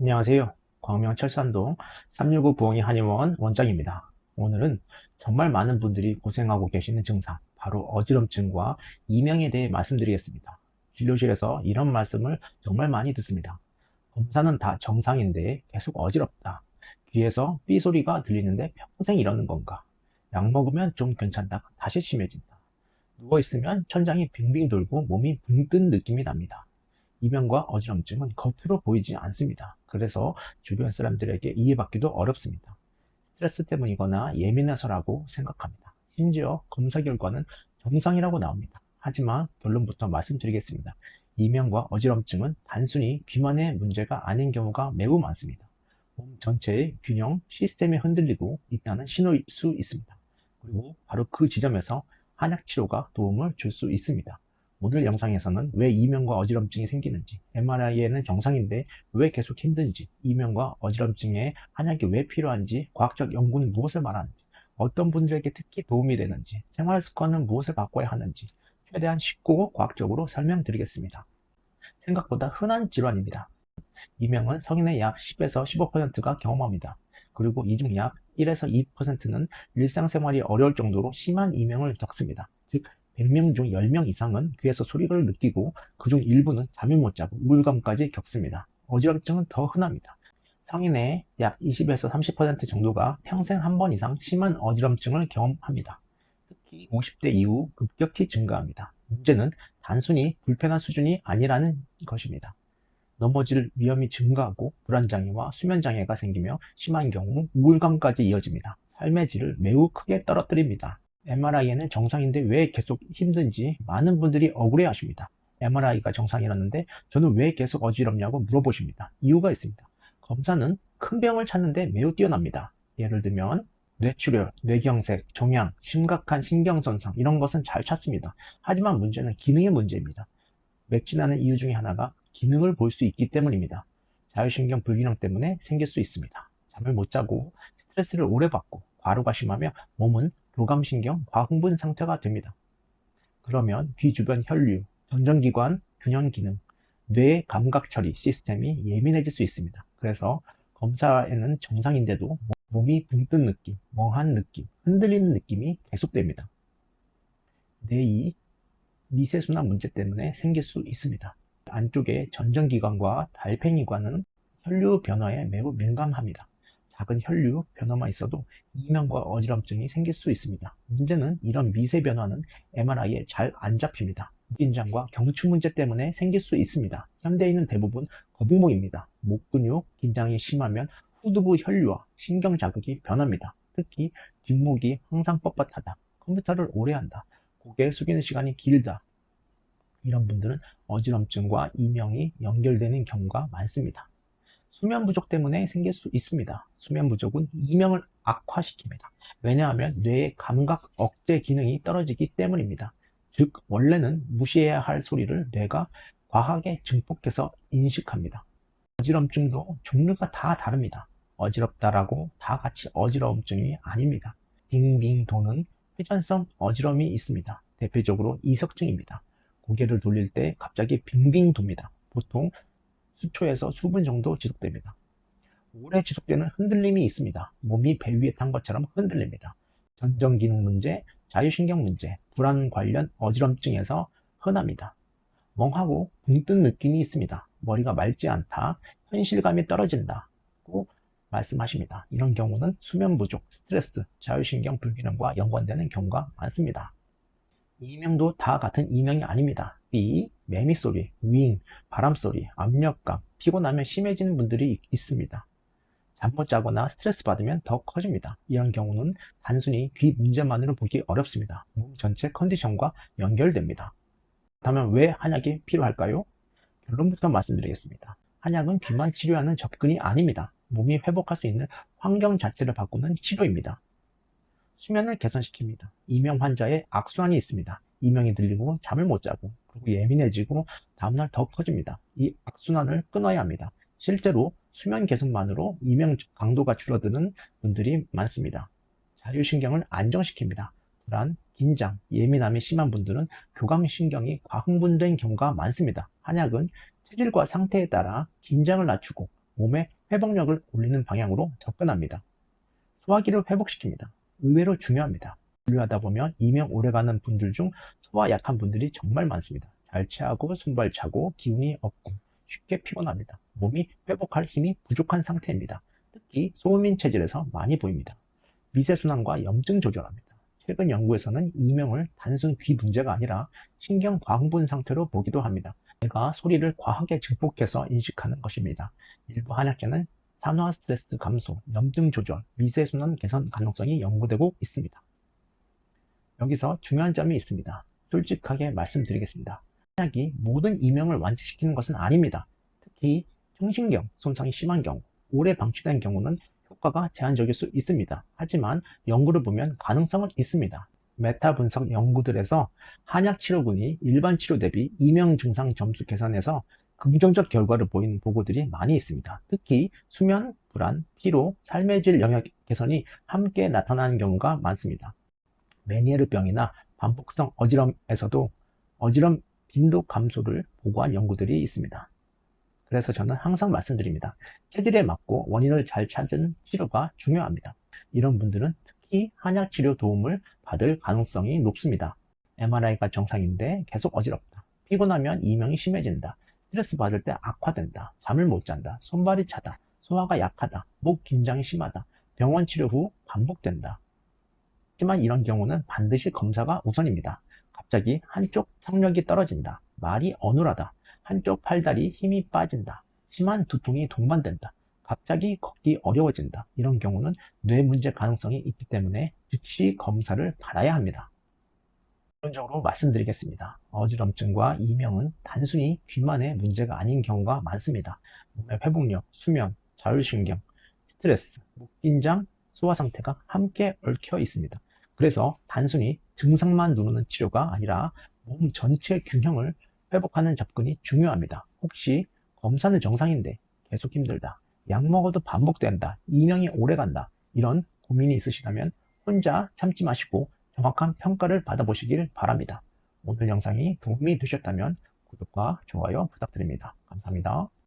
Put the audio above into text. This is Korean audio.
안녕하세요. 광명 철산동 369 부엉이 한의원 원장입니다. 오늘은 정말 많은 분들이 고생하고 계시는 증상, 바로 어지럼증과 이명에 대해 말씀드리겠습니다. 진료실에서 이런 말씀을 정말 많이 듣습니다. 검사는 다 정상인데 계속 어지럽다. 귀에서 삐 소리가 들리는데 평생 이러는 건가? 약 먹으면 좀 괜찮다가 다시 심해진다. 누워있으면 천장이 빙빙 돌고 몸이 붕 뜬 느낌이 납니다. 이명과 어지럼증은 겉으로 보이지 않습니다. 그래서 주변 사람들에게 이해받기도 어렵습니다. 스트레스 때문이거나 예민해서라고 생각합니다. 심지어 검사 결과는 정상이라고 나옵니다. 하지만 결론부터 말씀드리겠습니다. 이명과 어지럼증은 단순히 귀만의 문제가 아닌 경우가 매우 많습니다. 몸 전체의 균형, 시스템이 흔들리고 있다는 신호일 수 있습니다. 그리고 바로 그 지점에서 한약 치료가 도움을 줄 수 있습니다. 오늘 영상에서는 왜 이명과 어지럼증이 생기는지, MRI에는 정상인데 왜 계속 힘든지, 이명과 어지럼증에 한약이 왜 필요한지, 과학적 연구는 무엇을 말하는지, 어떤 분들에게 특히 도움이 되는지, 생활 습관은 무엇을 바꿔야 하는지, 최대한 쉽고 과학적으로 설명드리겠습니다. 생각보다 흔한 질환입니다. 이명은 성인의 약 10에서 15%가 경험합니다. 그리고 이 중 약 1에서 2%는 일상생활이 어려울 정도로 심한 이명을 겪습니다. 즉, 100명 중 10명 이상은 귀에서 소리를 느끼고 그중 일부는 잠을 못 자고 우울감까지 겪습니다. 어지럼증은 더 흔합니다. 성인의 약 20에서 30% 정도가 평생 한 번 이상 심한 어지럼증을 경험합니다. 특히 50대 이후 급격히 증가합니다. 문제는 단순히 불편한 수준이 아니라는 것입니다. 넘어질 위험이 증가하고 불안장애와 수면장애가 생기며 심한 경우 우울감까지 이어집니다. 삶의 질을 매우 크게 떨어뜨립니다. MRI에는 정상인데 왜 계속 힘든지 많은 분들이 억울해 하십니다. MRI가 정상이라는데 저는 왜 계속 어지럽냐고 물어보십니다. 이유가 있습니다. 검사는 큰 병을 찾는데 매우 뛰어납니다. 예를 들면 뇌출혈, 뇌경색, 종양, 심각한 신경손상 이런 것은 잘 찾습니다. 하지만 문제는 기능의 문제입니다. 맥진하는 이유 중에 하나가 기능을 볼 수 있기 때문입니다. 자율신경 불균형 때문에 생길 수 있습니다. 잠을 못 자고 스트레스를 오래 받고 과로가 심하며 몸은 교감신경 과흥분 상태가 됩니다. 그러면 귀 주변 혈류, 전정기관 균형 기능, 뇌 감각 처리 시스템이 예민해질 수 있습니다. 그래서 검사에는 정상인데도 몸이 붕 뜬 느낌, 멍한 느낌, 흔들리는 느낌이 계속됩니다. 뇌이 미세순환 문제 때문에 생길 수 있습니다. 안쪽의 전정기관과 달팽이관은 혈류 변화에 매우 민감합니다. 작은 혈류 변화만 있어도 이명과 어지럼증이 생길 수 있습니다. 문제는 이런 미세 변화는 MRI에 잘 안 잡힙니다. 긴장과 경추 문제 때문에 생길 수 있습니다. 현대인은 대부분 거북목입니다. 목 근육 긴장이 심하면 후두부 혈류와 신경 자극이 변합니다. 특히 뒷목이 항상 뻣뻣하다, 컴퓨터를 오래 한다, 고개 숙이는 시간이 길다, 이런 분들은 어지럼증과 이명이 연결되는 경우가 많습니다. 수면 부족 때문에 생길 수 있습니다. 수면 부족은 이명을 악화시킵니다. 왜냐하면 뇌의 감각 억제 기능이 떨어지기 때문입니다. 즉, 원래는 무시해야 할 소리를 뇌가 과하게 증폭해서 인식합니다. 어지럼증도 종류가 다 다릅니다. 어지럽다라고 다 같이 어지러움증이 아닙니다. 빙빙 도는 회전성 어지럼이 있습니다. 대표적으로 이석증입니다. 고개를 돌릴 때 갑자기 빙빙 돕니다. 보통 수초에서 수분 정도 지속됩니다. 오래 지속되는 흔들림이 있습니다. 몸이 배 위에 탄 것처럼 흔들립니다. 전정기능 문제, 자율신경 문제, 불안 관련 어지럼증에서 흔합니다. 멍하고 붕 뜬 느낌이 있습니다. 머리가 맑지 않다, 현실감이 떨어진다고 말씀하십니다. 이런 경우는 수면 부족, 스트레스, 자율신경 불균형과 연관되는 경우가 많습니다. 이명도 다 같은 이명이 아닙니다. 삐, 매미소리, 윙, 바람소리, 압력감, 피곤하면 심해지는 분들이 있습니다. 잠 못 자거나 스트레스 받으면 더 커집니다. 이런 경우는 단순히 귀 문제만으로 보기 어렵습니다. 몸 전체 컨디션과 연결됩니다. 그렇다면 왜 한약이 필요할까요? 결론부터 말씀드리겠습니다. 한약은 귀만 치료하는 접근이 아닙니다. 몸이 회복할 수 있는 환경 자체를 바꾸는 치료입니다. 수면을 개선시킵니다. 이명 환자의 악순환이 있습니다. 이명이 들리고 잠을 못 자고 그리고 예민해지고 다음날 더 커집니다. 이 악순환을 끊어야 합니다. 실제로 수면 개선만으로 이명 강도가 줄어드는 분들이 많습니다. 자율신경을 안정시킵니다. 불안, 긴장, 예민함이 심한 분들은 교감신경이 과흥분된 경우가 많습니다. 한약은 체질과 상태에 따라 긴장을 낮추고 몸의 회복력을 올리는 방향으로 접근합니다. 소화기를 회복시킵니다. 의외로 중요합니다. 분류하다 보면 이명 오래가는 분들 중 소화 약한 분들이 정말 많습니다. 잘 체하고 손발 차고 기운이 없고 쉽게 피곤합니다. 몸이 회복할 힘이 부족한 상태입니다. 특히 소음인 체질에서 많이 보입니다. 미세순환과 염증 조절합니다. 최근 연구에서는 이명을 단순 귀 문제가 아니라 신경 광분 상태로 보기도 합니다. 뇌가 소리를 과하게 증폭해서 인식하는 것입니다. 일부 한약계는 산화 스트레스 감소, 염증 조절, 미세순환 개선 가능성이 연구되고 있습니다. 여기서 중요한 점이 있습니다. 솔직하게 말씀드리겠습니다. 한약이 모든 이명을 완치시키는 것은 아닙니다. 특히 청신경 손상이 심한 경우, 오래 방치된 경우는 효과가 제한적일 수 있습니다. 하지만 연구를 보면 가능성은 있습니다. 메타 분석 연구들에서 한약 치료군이 일반 치료 대비 이명 증상 점수 개선에서 긍정적 결과를 보이는 보고들이 많이 있습니다. 특히 수면, 불안, 피로, 삶의 질 영역 개선이 함께 나타나는 경우가 많습니다. 메니에르병이나 반복성 어지럼에서도 어지럼 빈도 감소를 보고한 연구들이 있습니다. 그래서 저는 항상 말씀드립니다. 체질에 맞고 원인을 잘 찾은 치료가 중요합니다. 이런 분들은 특히 한약 치료 도움을 받을 가능성이 높습니다. MRI가 정상인데 계속 어지럽다. 피곤하면 이명이 심해진다. 스트레스 받을 때 악화된다. 잠을 못 잔다. 손발이 차다. 소화가 약하다. 목 긴장이 심하다. 병원 치료 후 반복된다. 하지만 이런 경우는 반드시 검사가 우선입니다. 갑자기 한쪽 청력이 떨어진다. 말이 어눌하다. 한쪽 팔다리 힘이 빠진다. 심한 두통이 동반된다. 갑자기 걷기 어려워진다. 이런 경우는 뇌 문제 가능성이 있기 때문에 즉시 검사를 받아야 합니다. 기본적으로 말씀드리겠습니다. 어지럼증과 이명은 단순히 귀만의 문제가 아닌 경우가 많습니다. 몸의 회복력, 수면, 자율신경, 스트레스, 목 긴장, 소화 상태가 함께 얽혀 있습니다. 그래서 단순히 증상만 누르는 치료가 아니라 몸 전체 균형을 회복하는 접근이 중요합니다. 혹시 검사는 정상인데 계속 힘들다, 약 먹어도 반복된다, 이명이 오래간다, 이런 고민이 있으시다면 혼자 참지 마시고 정확한 평가를 받아보시길 바랍니다. 오늘 영상이 도움이 되셨다면 구독과 좋아요 부탁드립니다. 감사합니다.